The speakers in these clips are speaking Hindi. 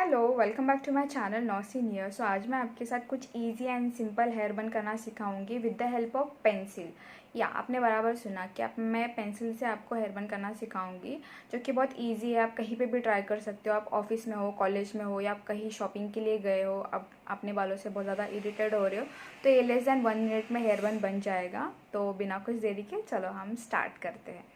Hello, welcome back to my channel Nousin here. So आज मैं आपके साथ कुछ easy and simple hair bun करना सिखाऊंगी with the help of pencil. या आपने बराबर सुना कि मैं पेंसिल से आपको हेयर बन करना सिखाऊंगी, जो कि बहुत इजी है। आप कहीं पे भी ट्राई कर सकते हो। आप ऑफिस में हो, कॉलेज में हो, या आप कहीं शॉपिंग के लिए गए हो, अब अपने बालों से बहुत ज़्यादा इरिटेट हो रहे हो, तो ये लेस दैन 1 मिनट में हेयर बन जाएगा। तो बिना कुछ देरी के चलो हम स्टार्ट करते हैं।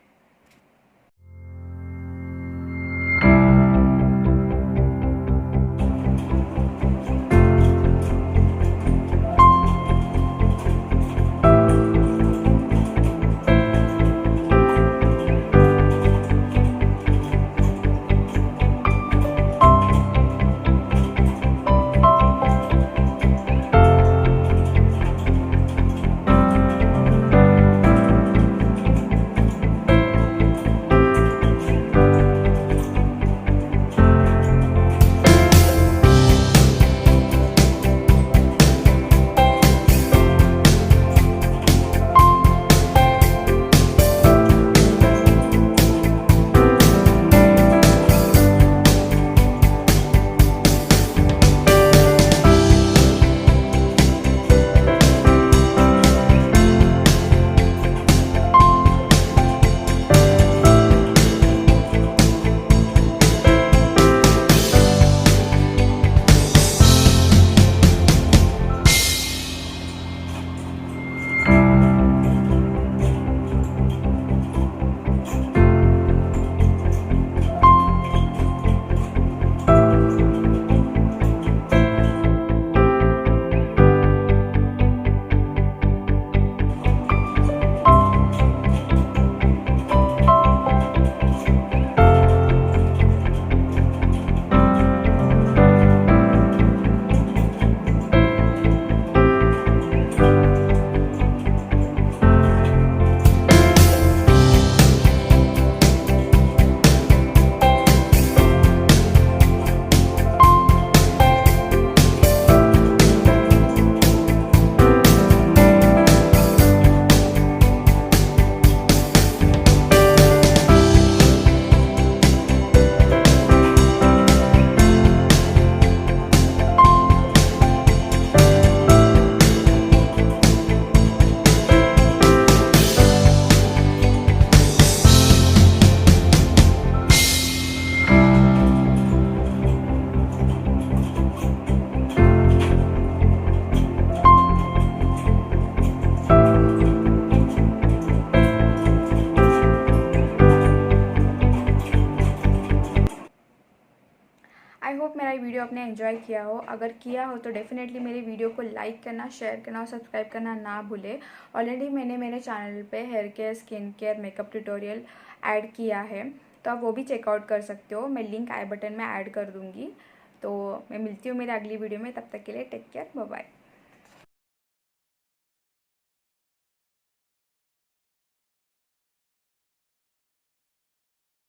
आई होप मेरा वीडियो आपने एंजॉय किया हो। अगर किया हो तो डेफिनेटली मेरे वीडियो को लाइक करना, शेयर करना और सब्सक्राइब करना ना भूले। ऑलरेडी मैंने मेरे चैनल पे hair care, skin care, makeup tutorial add किया है, तो आप वो भी चेकआउट कर सकते हो। मैं लिंक आई बटन में ऐड कर दूँगी। तो मैं मिलती हूँ मेरे अगली वीडियो में। तब तक के लिए टेक केयर, बाय बाय।